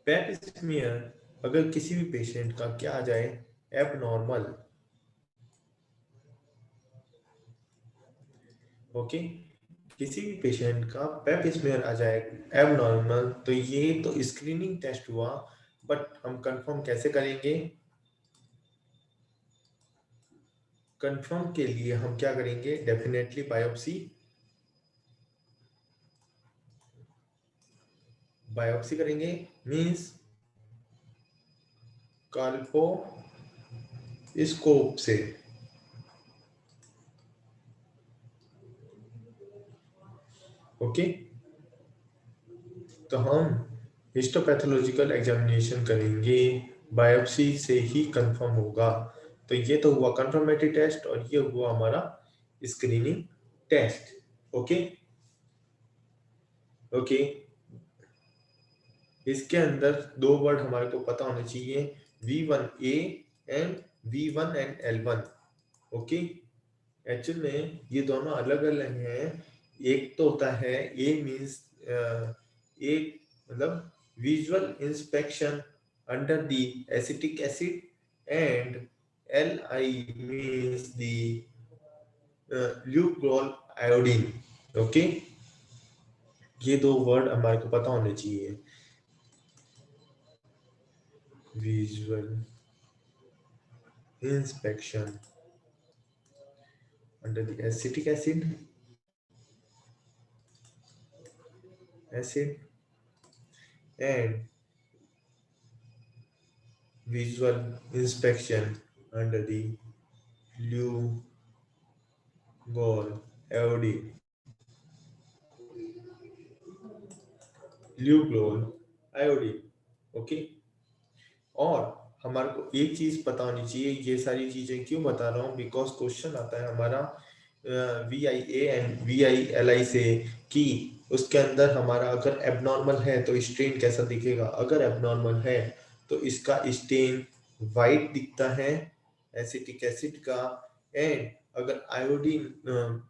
पेप smear अगर किसी भी पेशेंट का क्या आ जाए, एबनॉर्मल, ओके, किसी भी पेशेंट का पेप स्मीयर आ जाए एबनॉर्मल, तो ये तो स्क्रीनिंग टेस्ट हुआ, बट हम कंफर्म कैसे करेंगे? कंफर्म के लिए हम क्या करेंगे? डेफिनेटली बायोप्सी, बायोप्सी करेंगे, मींस कल्पो स्कोप से, ओके। तो हम हिस्टोपैथोलॉजिकल एग्जामिनेशन करेंगे, बायोप्सी से ही कंफर्म होगा। तो ये तो हुआ कंफर्मेटरी टेस्ट और ये हुआ हमारा स्क्रीनिंग टेस्ट, ओके। ओके, इसके अंदर दो वर्ड हमारे को पता होने चाहिए, V1A and V1 and L1, okay. Actual में ये दोनों अलग अलग हैं। एक तो होता है ए मीन्स एक, मतलब visual inspection under the acetic acid, and LI means the Lugol iodine, okay. ये दो वर्ड हमारे को पता होने चाहिए, visual inspection under the acetic acid and visual inspection under the lugol iodine, Lugol iodine, okay. और हमारे को एक चीज पता होनी चाहिए, ये सारी चीजें क्यों बता रहा हूँ, बिकॉज क्वेश्चन आता है हमारा VIA एंड VILI से, कि उसके अंदर हमारा अगर एबनॉर्मल है तो स्टेन कैसा दिखेगा। अगर एबनॉर्मल है तो इसका स्टेन वाइट दिखता है एसिटिक एसिड का, एंड अगर आयोडीन,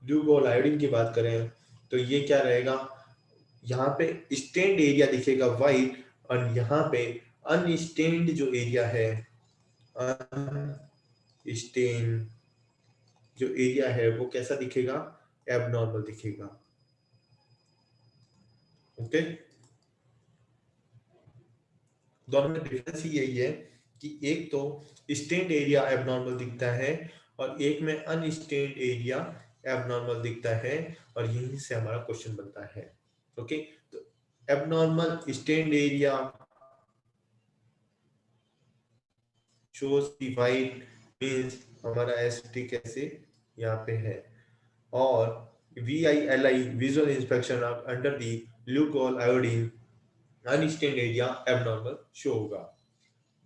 ल्यूगोल आयोडीन की बात करें तो ये क्या रहेगा, यहाँ पे स्टेन्ड एरिया दिखेगा वाइट, और यहाँ पे अनस्टेन्ड जो एरिया है, अनस्टेन्ड जो एरिया है वो कैसा दिखेगा, एबनॉर्मल दिखेगा, ओके। दोनों में डिफरेंस ही यही है कि एक तो स्टेन्ड एरिया एबनॉर्मल दिखता है और एक में अनस्टेन्ड एरिया एबनॉर्मल दिखता है, और यहीं से हमारा क्वेश्चन बनता है, ओके। तो abnormal stained area shows the white means हमारा एसिटिक एसिड यहाँ पे है, और VILI visual inspection under the Lugol iodine unstained area abnormal show होगा।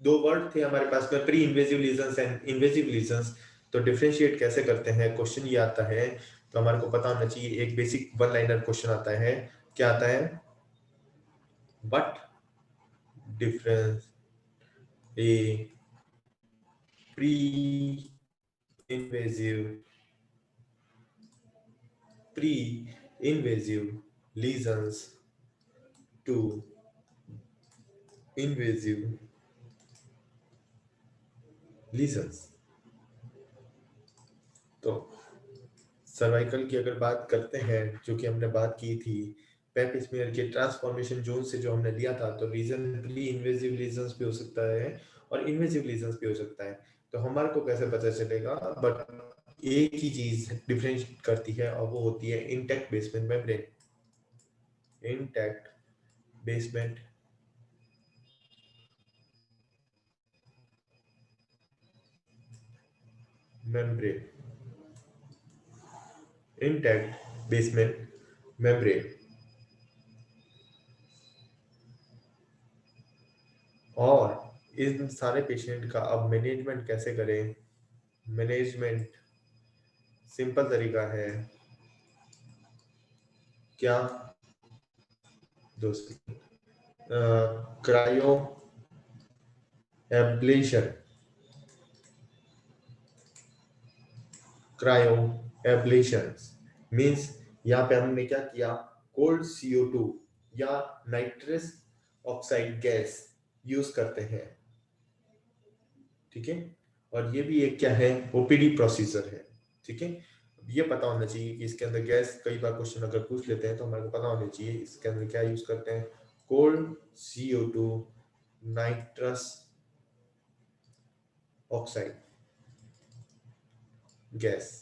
दो वर्ड थे हमारे पास में, pre invasive lesions and invasive lesions. तो डिफरेंशिएट कैसे करते हैं, क्वेश्चन ये आता है, तो हमारे को पता होना चाहिए। एक बेसिक वन लाइनर क्वेश्चन आता है, क्या आता है, but difference A pre invasive pre-invasive lesions to invasive lesions। तो सर्वाइकल की अगर बात करते हैं, जो कि हमने बात की थी पेप स्मीयर के ट्रांसफॉर्मेशन जोन से जो हमने लिया था, तो रीजन प्री इन्वेजिव लीजन्स भी हो सकता है और इन्वेजिव लीजन्स भी हो सकता है। तो हमारे को कैसे पता चलेगा, बट एक ही चीज डिफरेंशिएट करती है और वो होती है intact basement membrane, intact basement membrane, intact basement membrane. और इन सारे पेशेंट का अब मैनेजमेंट कैसे करें? मैनेजमेंट सिंपल तरीका है, क्या दोस्तों, cryo ablation, cryo ablation means यहाँ पे हमने क्या किया, कोल्ड CO2 या नाइट्रस ऑक्साइड गैस यूज करते हैं, ठीक है। और ये भी एक क्या है, ओपीडी प्रोसीजर है, ठीक है। ये पता होना चाहिए कि इसके अंदर गैस, कई बार क्वेश्चन अगर पूछ लेते हैं तो हमारे को पता होना चाहिए इसके अंदर क्या यूज करते हैं। Cold CO2 nitrous oxide gas.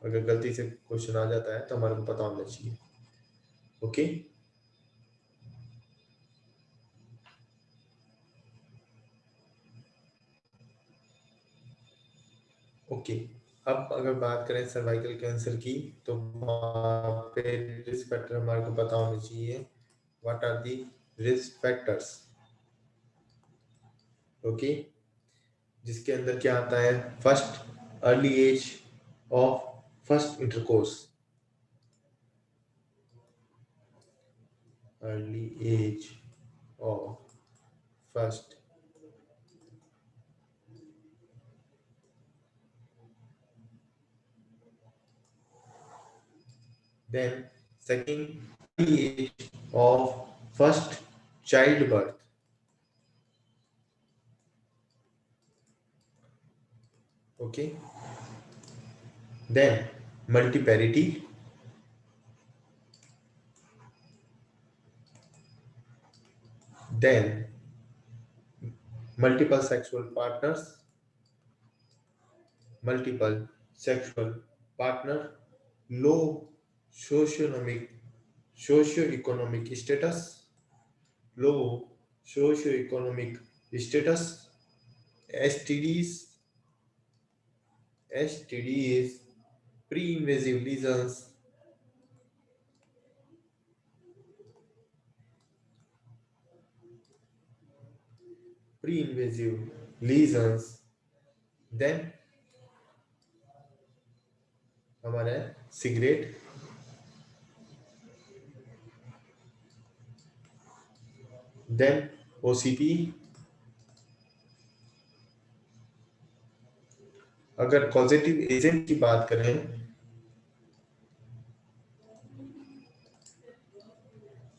अगर गलती से क्वेश्चन आ जाता है तो हमारे को पता होना चाहिए, ओके। ओके, अब अगर बात करें सर्वाइकल कैंसर की, तो वहाँ पे रिस्क फैक्टर हमारे को पता होने चाहिए। What are the risk factors, okay. जिसके अंदर क्या आता है, first early age of first intercourse, early age of first, then second early age of first childbirth, okay, then multiparity, then multiple sexual partners, multiple sexual partner, low socioeconomic socioeconomic status, low socioeconomic status, STDs, STDs, pre-invasive lesions, pre-invasive lesions, then हमारा है cigarette, then OCP। अगर causative agent की बात करें,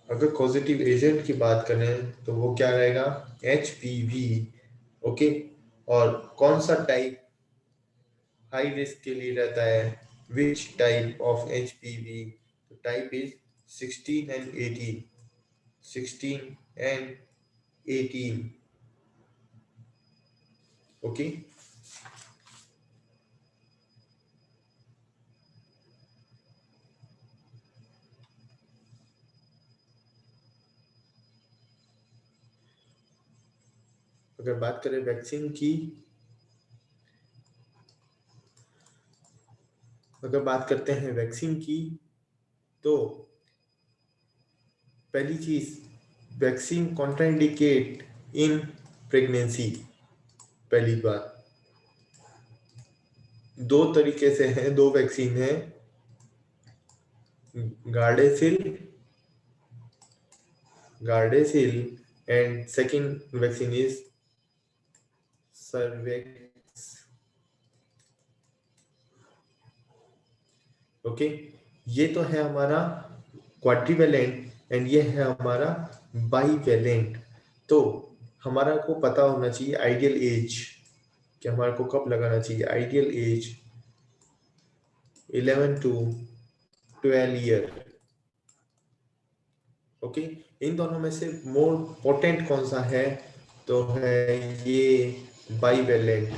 अगर causative agent की बात करें तो वो क्या रहेगा, HPV, ओके। और कौन सा टाइप हाई रिस्क के लिए रहता है, which type of HPV, type is 16 and 18, 16 and 18, okay. अगर बात करें वैक्सीन की, अगर बात करते हैं वैक्सीन की, तो पहली चीज, वैक्सीन कॉन्ट्राइंडिकेट इन प्रेगनेंसी। पहली बात, दो तरीके से है, दो वैक्सीन है, Gardasil, Gardasil, and second vaccine is Cervarix, okay. ये तो है हमारा क्वाड्रिवेलेंट एंड ये है हमारा बाईवेलेंट। तो हमारा को पता होना चाहिए आइडियल एज, कि हमारे को कब लगाना चाहिए। Ideal age 11 to 12 year, okay. इन दोनों में से मोर पोटेंट कौन सा है, तो है ये bivalent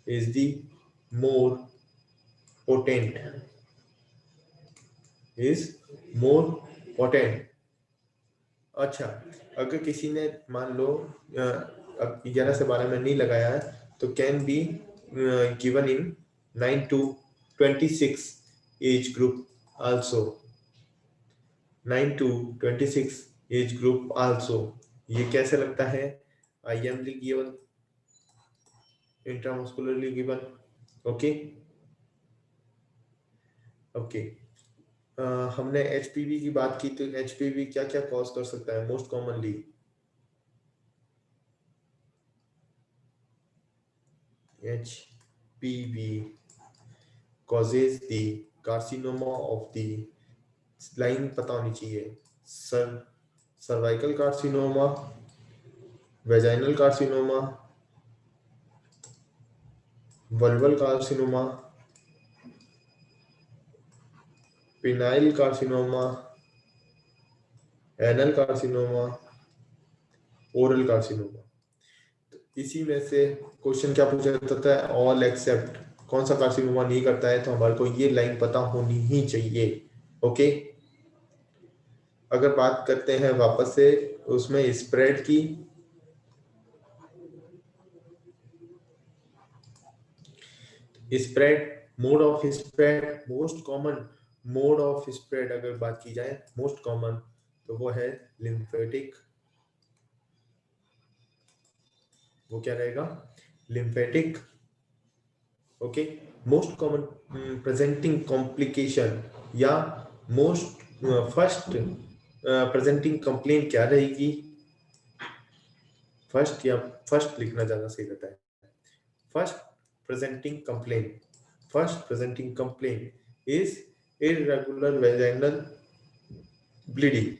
is the more potent, is more potent. अच्छा, अगर किसी ने मान लो 11 से 12 में नहीं लगाया है, तो can be given in 9 to 26 age group also, 9 to 26 age group also. ये कैसे लगता है, IMly given, intramuscularly given, okay. Okay, हमने HPV की बात की, तो HPV क्या क्या कॉज कर सकता है most commonly. HPV causes the carcinoma of the, line पता होनी चाहिए, cervical carcinoma, vaginal carcinoma, vulval carcinoma, phenyl carcinoma, anal carcinoma, oral carcinoma. इसी में से क्वेश्चन क्या पूछा जाता है, ऑल एक्सेप्ट, कौन सा कार्सिनोमा नहीं करता है, तो हमारे को ये लाइन पता होनी ही चाहिए। ओके, अगर बात करते हैं वापस से उसमें स्प्रेड की, spread, mode of spread, most common mode of spread अगर बात की जाए मोस्ट कॉमन, तो वो है लिम्फेटिक। वो क्या रहेगा, lymphatic. Okay, most common presenting complication या मोस्ट फर्स्ट प्रेजेंटिंग कंप्लेन क्या रहेगी, फर्स्ट या फर्स्ट लिखना ज्यादा सही रहता है, first presenting complain, first presenting complain is irregular vaginal bleeding।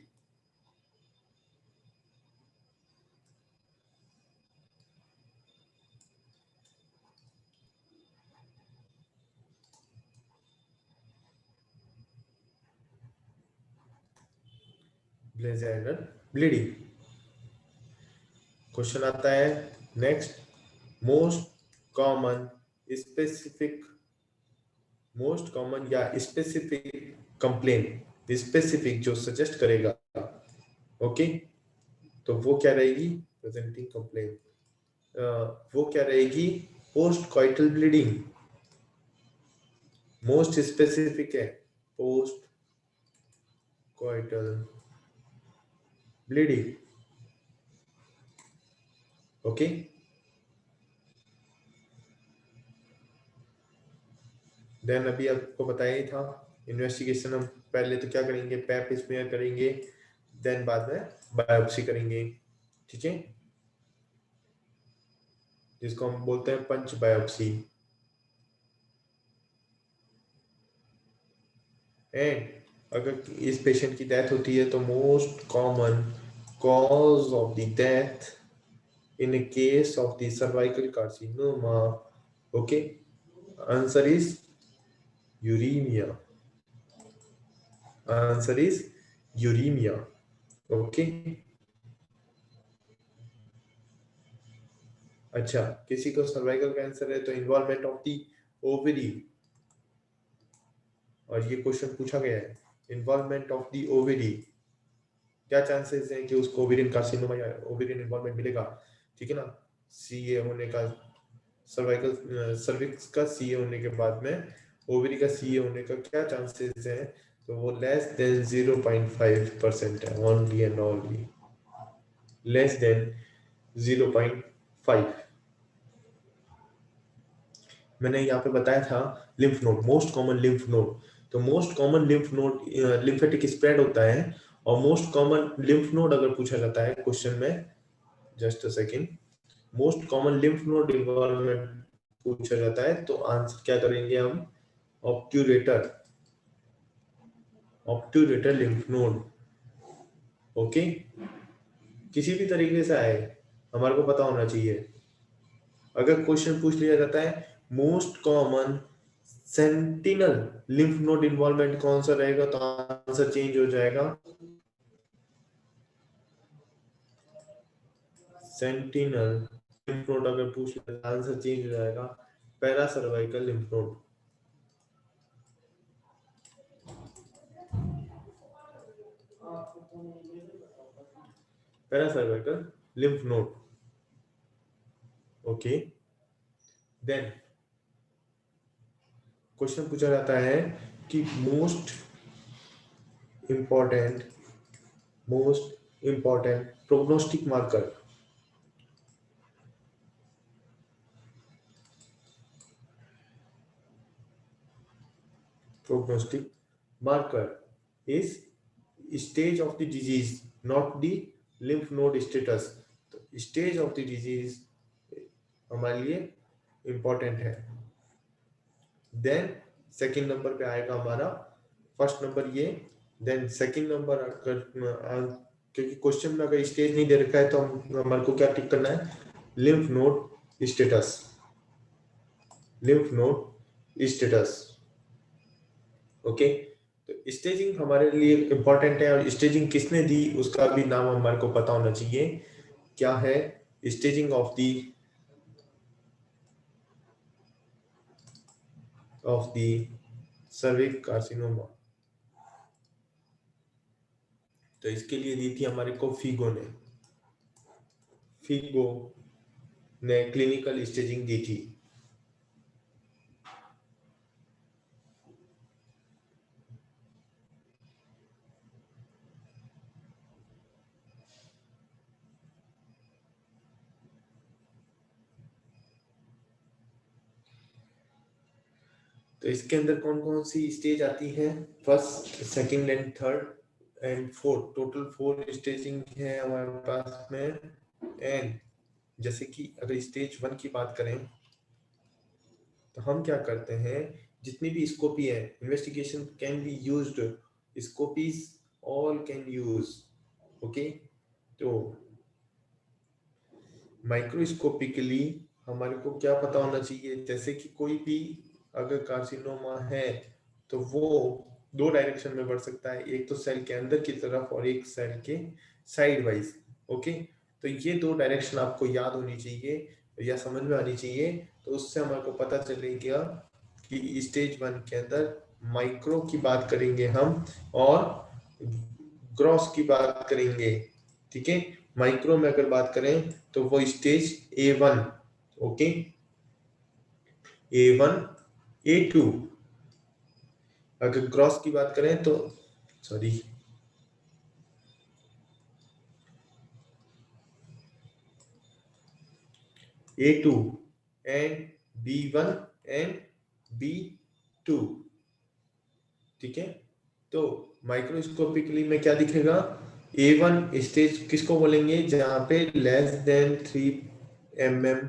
vaginal bleeding। Question आता है next, most common specific, most common या स्पेसिफिक कंप्लेन, स्पेसिफिक जो सजेस्ट करेगा, ओके, तो वो क्या रहेगी, प्रेजेंटिंग कंप्लेन, वो क्या रहेगी, post coital bleeding. Most specific है post coital bleeding. Okay, then अभी आपको बताया ही था, इन्वेस्टिगेशन हम पहले तो क्या करेंगे, पैप स्मीयर करेंगे, देन बाद में बायोप्सी करेंगे, ठीक है, जिसको हम बोलते हैं पंच बायोप्सी। एंड अगर इस पेशेंट की डेथ होती है तो most common cause of the death in case of the cervical carcinoma, okay, answer is uraemia, answer is uraemia. Okay, अच्छा, किसी को सर्वाइकल कैंसर है तो इन्वॉल्वमेंट ऑफ द ओवरी, और ये क्वेश्चन पूछा गया है, इन्वॉल्वमेंट ऑफ द ओवरी, क्या चांसेस हैं कि उसको ओवेरियन कार्सिनोमा या ओवेरियन इन्वॉल्वमेंट मिलेगा, ठीक है ना, सीए होने का, सर्वाइकल सर्विक्स का सीए होने के बाद में ओवरी का सीए होने का क्या चांसेस हैं, तो वो लेस देन 0.5% है, only and only less than 0.5। मैंने यहाँ पे बताया था lymph node, most common lymph node, तो most common lymph node lymphatic spread होता है, और मोस्ट कॉमन लिम्फ नोड अगर पूछा जाता है क्वेश्चन में, just a second, most common lymph node involvement पूछा जाता है तो आंसर क्या करेंगे हम, obturator, obturator lymph node. Okay, किसी भी तरीके से आए हमारे को पता होना चाहिए। अगर क्वेश्चन पूछ लिया जाता है most common sentinel lymph node involvement कौन सा रहेगा, तो आंसर चेंज हो जाएगा, सेंटिनल लिम्फ नोड अगर पूछ लिया आंसर चेंज हो जाएगा, para cervical lymph node. Para cervical lymph node. Okay, then question पूछा जाता है कि most important prognostic marker, prognostic marker is stage of the disease, not the lymph node status। तो stage of the disease हमारे लिए important है। Then second number पे आएगा हमारा, फर्स्ट नंबर ये, देन सेकंड नंबर अगर क्योंकि क्वेश्चन में अगर स्टेज नहीं दे रखा है तो हमारे को क्या टिक करना है, lymph node status, lymph node status. Okay, तो स्टेजिंग हमारे लिए इंपॉर्टेंट है, और स्टेजिंग किसने दी उसका भी नाम हमारे को पता होना चाहिए। क्या है स्टेजिंग ऑफ द सर्विक कार्सिनोमा? तो इसके लिए दी थी हमारे को फिगो ने, फिगो ने क्लिनिकल स्टेजिंग दी थी। तो इसके अंदर कौन कौन सी स्टेज आती है, first second and third and fourth, total 4 staging है हमारे पास में। एंड जैसे कि अगर स्टेज 1 की बात करें तो हम क्या करते हैं, जितनी भी स्कोपी है, investigation can be used, scopies all can use. Okay, तो माइक्रोस्कोपिकली हमारे को क्या पता होना चाहिए, जैसे कि कोई भी अगर कार्सिनोमा है तो वो 2 डायरेक्शन में बढ़ सकता है, एक तो सेल के अंदर की तरफ और एक सेल के साइड वाइज। ओके, तो ये 2 डायरेक्शन आपको याद होनी चाहिए या समझ में आनी चाहिए, तो उससे हमारे को पता चलेगा कि स्टेज 1 के अंदर माइक्रो की बात करेंगे हम और ग्रॉस की बात करेंगे। ठीक है, माइक्रो में अगर बात करें तो वो stage A1, okay, A1 A2। अगर ग्रॉस की बात करें तो sorry A2 and B1 and B2। ठीक है, तो माइक्रोस्कोपिकली में क्या दिखेगा, A1 स्टेज किसको बोलेंगे, जहां पे less than 3 mm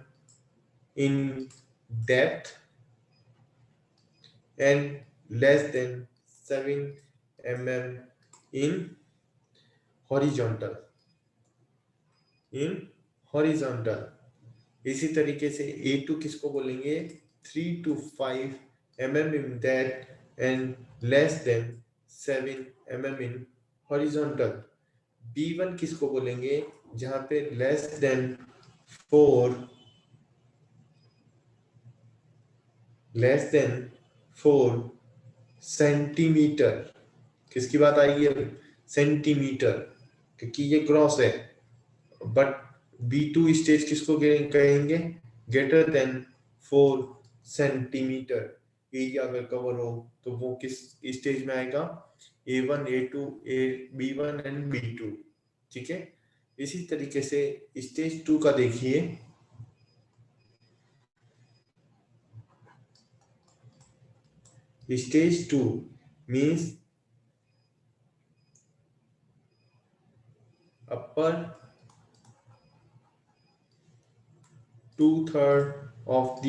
in depth and less than 7 mm in horizontal, in horizontal। इसी तरीके से A2 किसको बोलेंगे, 3 to 5 mm in that and less than 7 mm in horizontal। B1 किसको बोलेंगे, जहां पे less than 4 सेंटीमीटर, किसकी बात आएगी अब, सेंटीमीटर, क्योंकि ये क्रॉस है। बट B2 स्टेज किसको कहेंगे, ग्रेटर देन 4 सेंटीमीटर एरिया अगर कवर हो तो वो किस स्टेज में आएगा, A1 A2 B1 and B2। ठीक है, इसी तरीके से स्टेज 2 का देखिए, stage 2 means upper 2/3 of the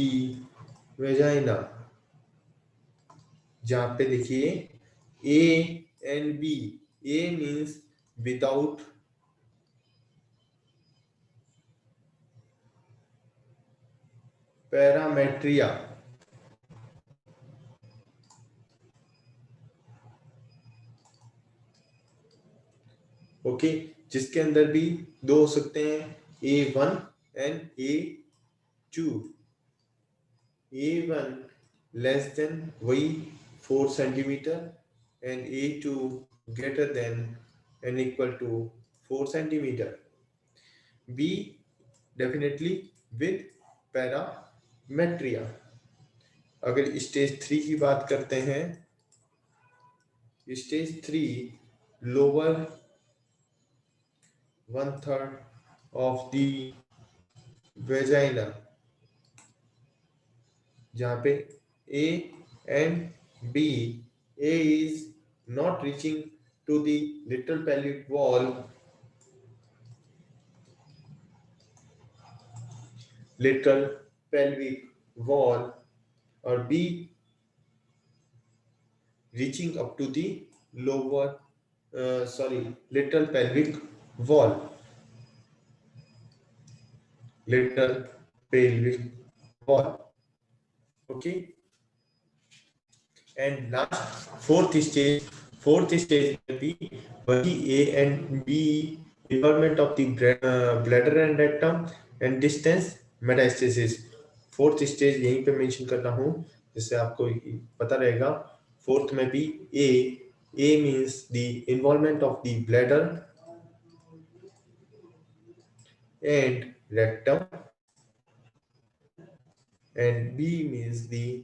vagina, जहां पे देखिए A and B, A means without parametria, okay, जिसके अंदर भी 2 हो सकते हैं, A1 and A2। A1 less than वही 4 centimetre and A2 greater than and equal to 4 centimetre. B definitely with parametria. अगर स्टेज 3 की बात करते हैं, stage 3 lower 1/3 of the vagina, जहां पे A and B, A is not reaching to the lateral pelvic wall, lateral pelvic wall, or B reaching up to the lower lateral pelvic wall, little pelvic wall. Okay, and last fourth stage will be वही A and B, involvement of the bladder and rectum and distance metastasis. Fourth stage यहीं पे mention कर रहा हूँ जिससे आपको पता रहेगा। फोर्थ में भी A means the involvement of the bladder and rectum and B means the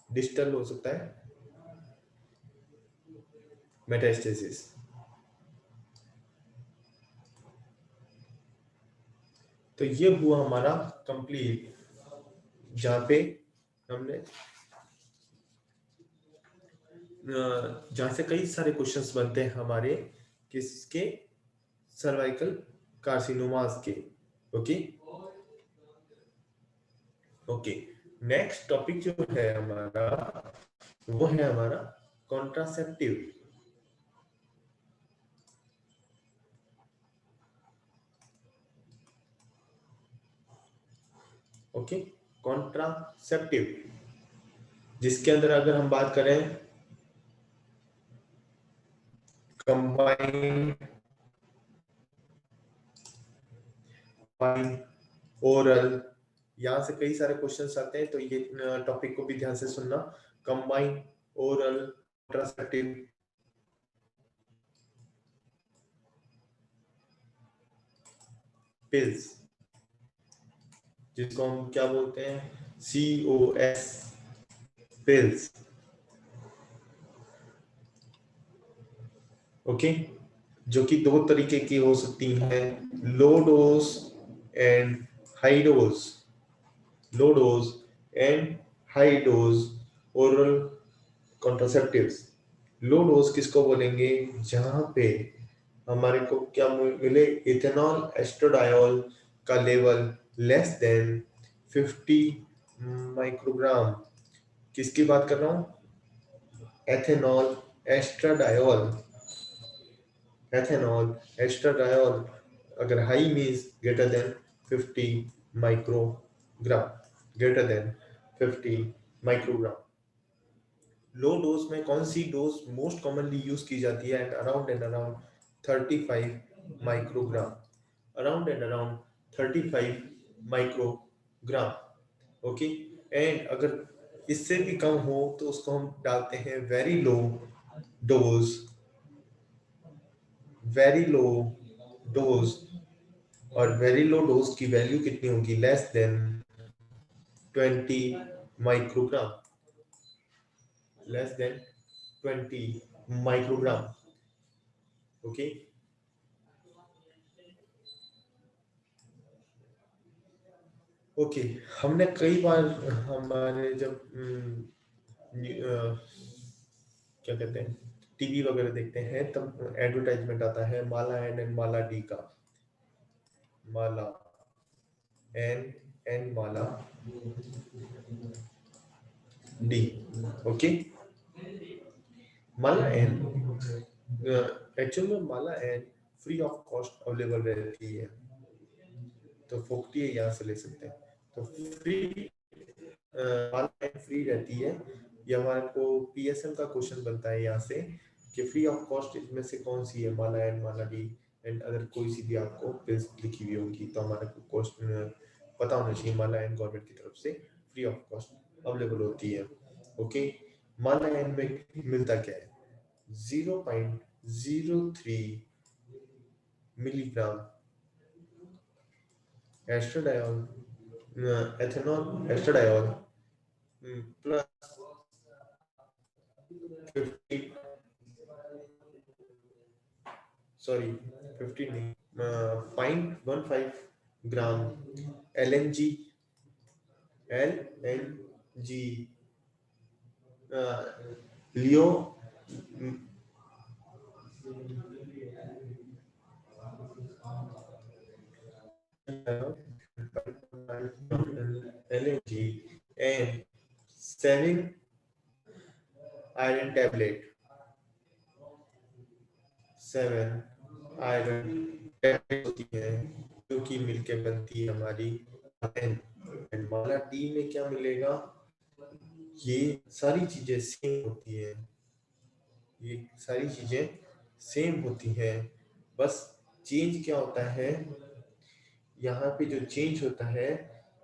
distal हो सकता है मेटास्टेसिस। तो ये हुआ हमारा कंप्लीट, जहाँ पे हमने जहाँ से कई सारे क्वेश्चंस बनते हैं हमारे किसके, सर्वाइकल कार्सिनोमास के। ओके ओके, नेक्स्ट टॉपिक जो है हमारा वो है हमारा कॉन्ट्रासेप्टिव। ओके, कॉन्ट्रासेप्टिव जिसके अंदर अगर हम बात करें कंबाइंड ओरल, यहाँ से कई सारे क्वेश्चंस आते हैं, तो ये टॉपिक को भी ध्यान से सुनना। कंबाइंड ओरल कॉन्ट्रासेप्टिव पिल्स, जिसको हम क्या बोलते हैं, COS पिल्स। ओके, जो कि दो तरीके की हो सकती हैं, low dose and high dose, low dose and high dose oral contraceptives. Low dose किसको बोलेंगे, जहां पे हमारे को क्या मिले, इथेनॉल एस्ट्राडायोल का लेवल लेस देन 50 माइक्रोग्राम। किसकी बात कर रहा हूं, एथेनॉल एस्ट्राडायोल। एथेनॉल एस्ट्राडायोल अगर high means greater than 50 microgram, greater than 50 microgram. Low dose में कौन सी डोज मोस्ट कॉमनली यूज की जाती है, and around 35 microgram, around and around 35 microgram. Okay, and अगर इससे भी कम हो तो उसको हम डालते हैं very low dose, very low dose. और वेरी लो डोज की वैल्यू कितनी होगी, less than 20 microgram, less than 20 microgram. Okay, okay, हमने कई बार हमारे जब क्या कहते हैं टीवी वगैरह देखते हैं तब एडवर्टाइजमेंट आता है माला एन माला डी का, Mala N Mala D. Okay, Mala N actual में Mala N free of cost available रहती है, तो फोकटी यहाँ से ले सकते हैं। तो फ्री माला एन फ्री रहती है। ये हमारे को पीएसएम का क्वेश्चन बनता है यहाँ से कि फ्री ऑफ कॉस्ट इसमें से कौन सी है, माला एन माला डी एंड अगर कोई सी भी आपको पिल्स लिखी हुई होगी तो हमारे को कॉस्ट पता होना चाहिए। माला एन गवर्नमेंट की तरफ से फ्री ऑफ कॉस्ट अवेलेबल होती है। ओके, माला एन में मिलता क्या है, 0.03 milligram estradiol, ethanol estradiol plus 50, sorry 50 नहीं, 0.15 ग्राम LNG, LNG Leo LNG and 7 iron tablet, 7 iron होती है जो कि मिलके बनती है हमारी N। एंड माला डी में क्या मिलेगा, ये सारी चीजें सेम होती है, ये सारी चीजें सेम होती हैं, बस चेंज क्या होता है, यहाँ पे जो चेंज होता है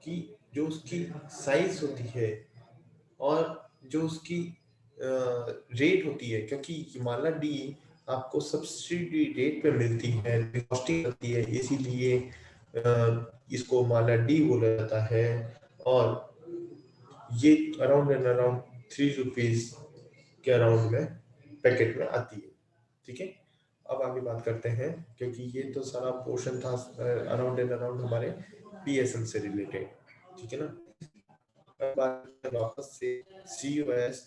कि जो उसकी साइज होती है और जो उसकी रेट होती है, क्योंकि हिमालय डी आपको सब्सिडी रेट पे मिलती है, कॉस्टिंग होती है, इसीलिए इसको माला डी बोला जाता है। और ये अराउंड एंड अराउंड 3 रुपीज के अराउंड में पैकेट में आती है। ठीक है, अब आगे बात करते हैं, क्योंकि ये तो सारा पोर्शन था अराउंड एंड अराउंड हमारे पीएसएल से रिलेटेड। ठीक है ना, अब बात करते हैं वापस से CUS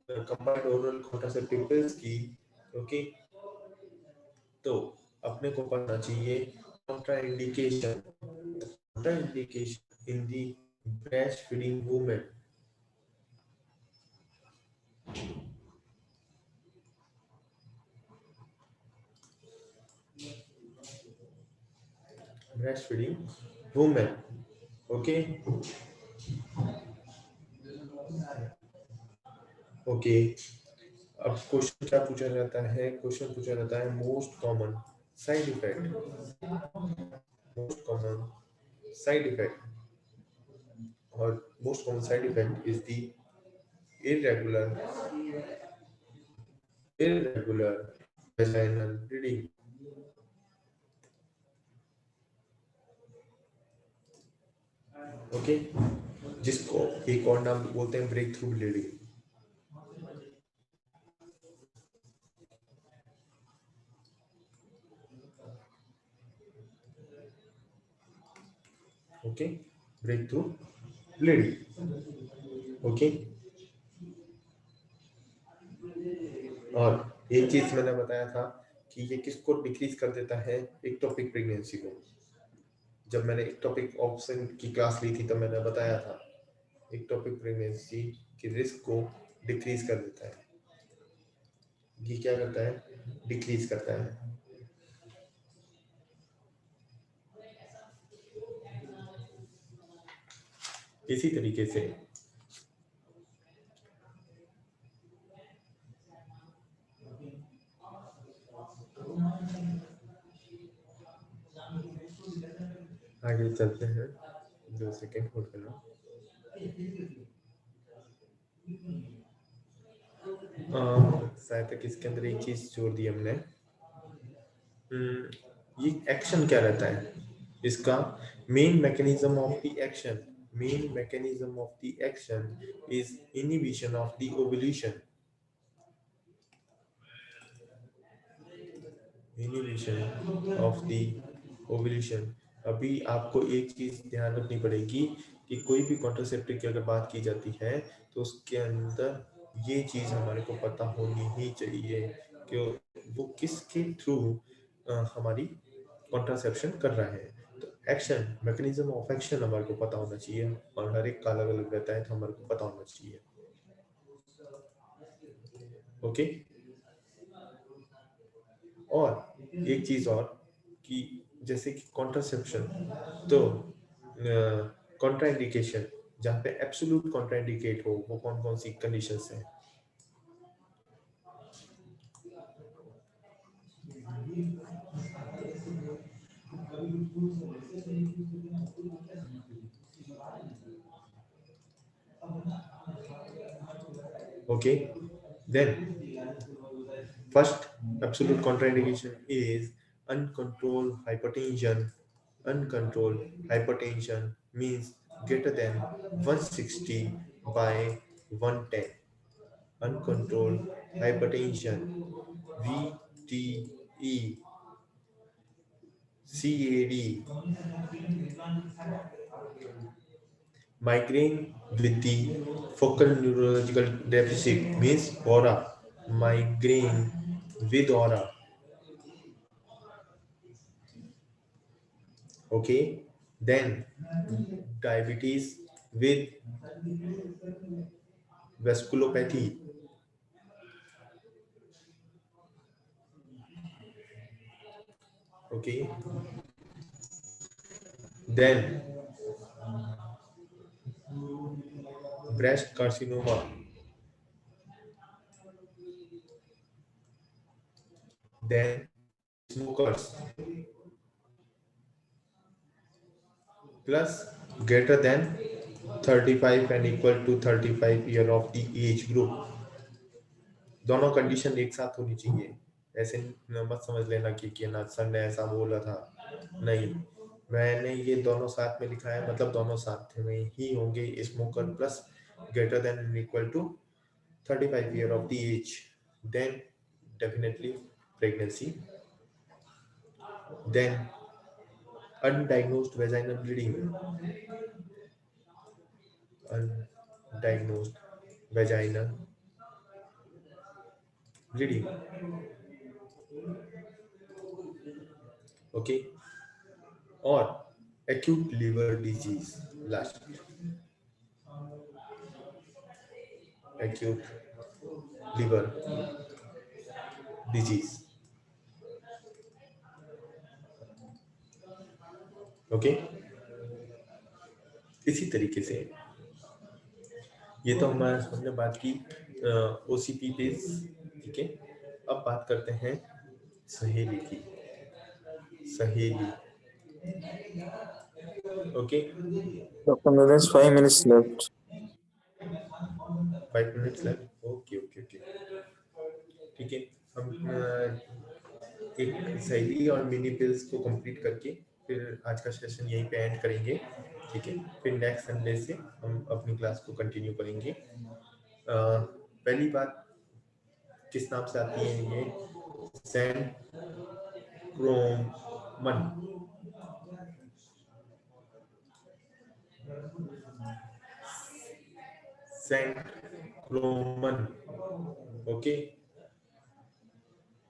combined oral contraceptive pills की। ओके, तो अपने को पता चाहिए contraindication, contraindication in the breast feeding women. breastfeeding women। Okay okay, अब क्वेश्चन क्या पूछा जाता है, क्वेश्चन पूछा जाता है most common side effect, most common side effect, और most common side effect is the irregular irregular vaginal bleeding। Okay, जिसको एक और नाम बोलते हैं breakthrough bleeding. Okay, breakthrough bleeding. Okay, और एक चीज मैंने बताया था कि ये किसको डिक्रीज कर देता है, एक्टोपिक प्रेगनेंसी को। जब मैंने एक्टोपिक ऑप्शन की क्लास ली थी तो मैंने बताया था एक्टोपिक प्रेगनेंसी की रिस्क को डिक्रीज कर देता है। ये क्या करता है, डिक्रीज करता है। इसी तरीके से आगे चलते हैं, 2 सेकेंड होल्ड करना। शायद तक इसके अंदर एक चीज जोड़ दी हमने। ये एक्शन क्या रहता है इसका, main mechanism of the action, main mechanism of the action is inhibition of the ovulation, inhibition of the ovulation. अभी आपको एक चीज ध्यान रखनी पड़ेगी कि कोई भी कॉन्ट्रासेप्टिव की अगर बात की जाती है तो उसके अंदर ये चीज हमारे को पता होनी ही चाहिए कि वो किसके थ्रू हमारी कॉन्ट्रासेप्शन कर रहा है। तो एक्शन, मैकेनिज्म ऑफ एक्शन हमारे को पता होना चाहिए, और हर एक का अलग अलग रहता है तो हमारे को पता होना चाहिए। ओके, और एक चीज और कि जैसे कि कॉन्ट्रासेप्शन, तो कॉन्ट्राइंडिकेशन जहाँ पे एब्सोल्यूट कॉन्ट्राइंडिकेट हो वो कौन कौन सी कंडीशंस हैं। Okay, then first absolute contraindication is uncontrolled hypertension। Uncontrolled hypertension means greater than 160 by 110. Uncontrolled hypertension, VTE, CAD, migraine with the focal neurological deficit means aura, migraine with aura। Okay, then diabetes with vasculopathy, Okay, then breast carcinoma, then smokers plus greater than 35 and equal to 35 year of the age group. दोनों condition एक साथ होनी चाहिए। ऐसे मत समझ लेना कि ना सर ने ऐसा बोला था, नहीं, मैंने ये दोनों साथ में लिखा है, मतलब दोनों साथ में ही होंगे। Smoker plus greater than and equal to 35 year of the age, then definitely pregnancy, then undiagnosed vaginal bleeding, undiagnosed vaginal bleeding, okay, or acute liver disease, last, acute liver disease, okay। इसी तरीके से ये तो हमने बात की OCP base, ठीक है। अब बात करते हैं सहेली की, सहेली, okay. Dr. There's 5 minutes left. 5 minutes left, okay okay okay, ठीक है। हम एक सहेली और मिनी पिल्स को कंप्लीट करके फिर आज का सेशन यहीं पे एंड करेंगे, ठीक है। फिर नेक्स्ट संडे से हम अपनी क्लास को कंटिन्यू करेंगे। पहली बात किस नाम से आती है, ये सेंक्रोमन, सेंक्रोमन, ओके।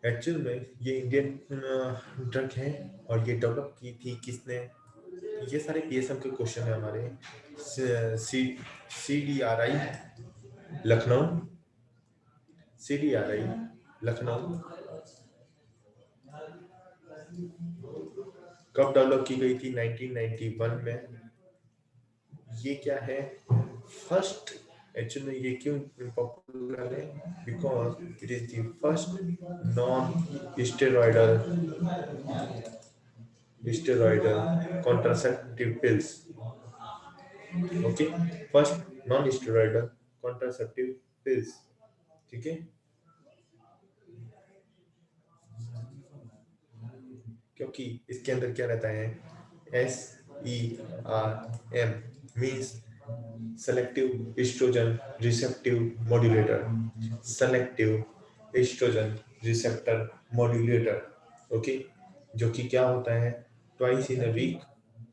एक्चुअल में ये इंडियन ड्रग है और ये डेवलप की थी किसने, ये सारे पीएसएम के क्वेश्चन है हमारे। CDRI लखनऊ, CDRI लखनऊ कब डेवलप की गई थी, 1991 में। ये क्या है, फर्स्ट, एक्चुअली ये क्यों पॉपुलर है, because it is the first non steroidal contraceptive pills, okay, first non steroidal contraceptive pills, ठीक है। क्योंकि इसके अंदर क्या रहता है, SERM means selective oestrogen receptive modulator, selective oestrogen receptor modulator, okay. जो कि क्या होता है, twice in a week,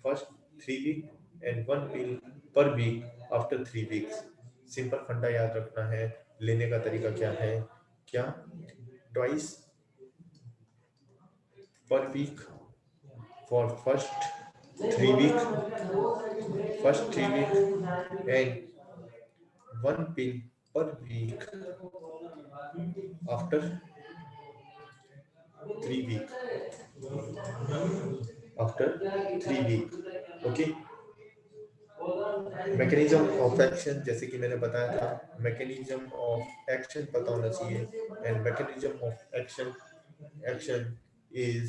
first 3 week and 1 pill per week after 3 weeks. Simple फंडा याद रखना है, लेने का तरीका क्या है, क्या, twice per week for first 3 week, and 1 pill per week after 3 week, after 3 week, okay। Mechanism of action, जैसे कि मैंने बताया था, मैकेनिज्म ऑफ एक्शन पता होना चाहिए। And mechanism of action is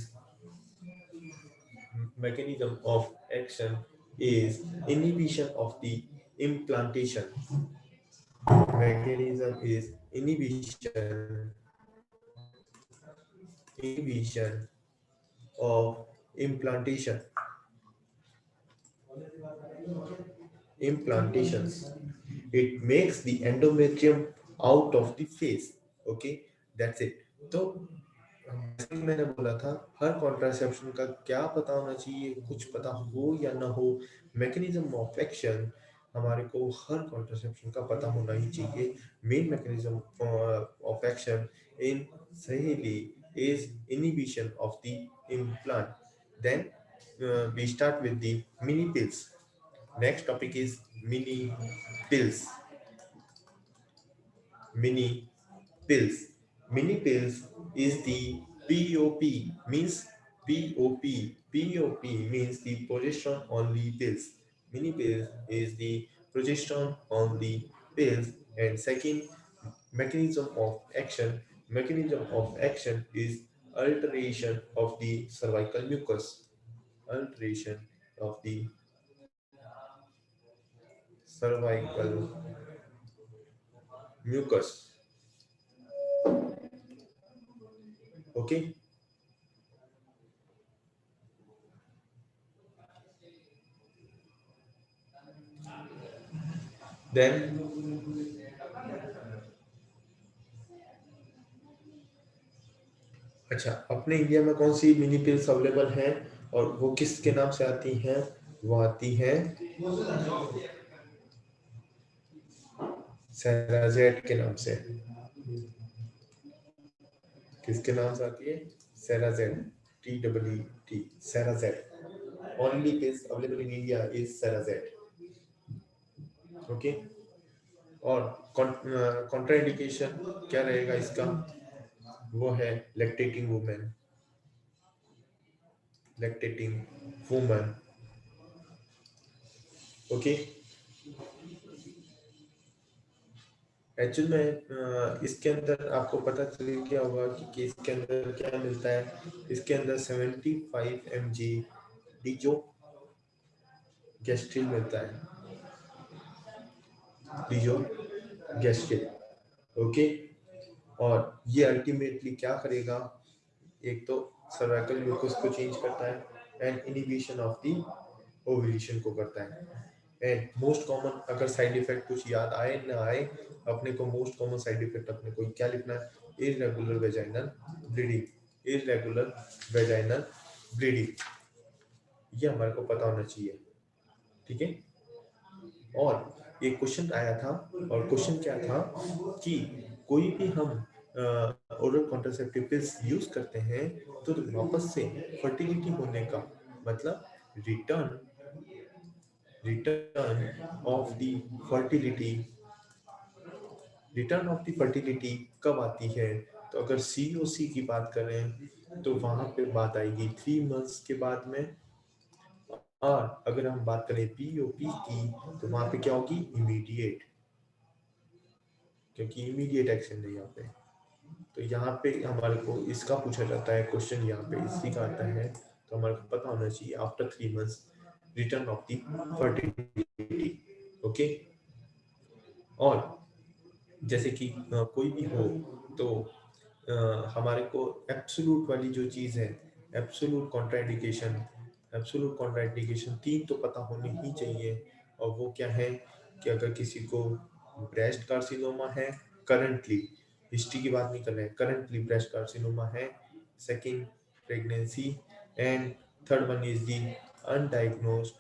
mechanism of action is inhibition of the implantation. Mechanism is inhibition of implantation. Implantations. It makes the endometrium out of the face. Okay, that's it. तो जैसे कि मैंने बोला था, हर contraception का क्या पता होना चाहिए, कुछ पता हो या ना हो, मैकेनिज्म ऑफ एक्शन हमारे को हर कॉन्ट्रासेप्शन का पता होना ही चाहिए। Main mechanism of action in सहेली is inhibition of the implant. Then we start with the mini pills. Next topic is mini pills. Mini pills. Mini pills is the POP, means POP means the progesterone only pills. Mini pills is the progesterone only pills. And second mechanism of action is alteration of the cervical mucus. Alteration of the cervical mucus. Okay. Then अच्छा, अपने India में कौन सी mini pills available हैं और वो किसके नाम से आती हैं? वो आती हैं सेराजेट के नाम से। किसके नाम से आती है? Cerazette, TEET, Cerazette. Only pills available in India is Cerazette. Okay. और कॉन्ट्राइंडिकेशन क्या रहेगा इसका? वो है लैक्टेटिंग वुमेन। ओके। एक्चुअल में इसके अंदर आपको पता चल गया होगा कि इसके अंदर क्या मिलता है। इसके अंदर 75 mg डीजो गैस्ट्रिल मिलता है। डीजो गैस्ट्रिल। ओके। और ये अल्टीमेटली क्या करेगा? एक तो सर्वाइकल म्यूकस को चेंज करता है and inhibition of the ovulation को करता है। एंड मोस्ट कॉमन, अगर साइड इफेक्ट कुछ याद आए ना आए, अपने को मोस्ट कॉमन साइड इफेक्ट अपने को क्या लिखना है? Irregular vaginal bleeding. Irregular vaginal bleeding, ये हमारे को पता होना चाहिए। ठीक है। और एक क्वेश्चन आया था, और क्वेश्चन क्या था कि कोई भी हम ओरल कॉन्ट्रासेप्टिव पिल्स यूज करते हैं तो वापस से फर्टिलिटी होने का मतलब रिटर्न ऑफ द फर्टिलिटी कब आती है? तो अगर COC की बात करें तो वहां पे बात आएगी 3 मंथ्स के बाद में। और अगर हम बात करें POP की तो वहां पे क्या होगी? इमीडिएट, क्योंकि इमीडिएट एक्शन नहीं यहाँ पे। तो यहाँ पे हमारे को इसका पूछा जाता है क्वेश्चन, यहाँ पे इसी का आता है, तो हमारे को पता होना चाहिए after 3 months return of the fertility. Okay. और जैसे कि कोई भी हो तो हमारे को एब्सोल्यूट वाली जो चीज है, एब्सोल्यूट कॉन्ट्राइंडिकेशन 3 तो पता होनी ही चाहिए। और वो क्या है कि अगर किसी को ब्रेस्ट कार्सिनोमा है करंटली, हिस्ट्री की बात नहीं कर रहे हैं, करंटली ब्रेस्ट कार्सिनोमा है, second pregnancy, and third one is the अनडायग्नोज्ड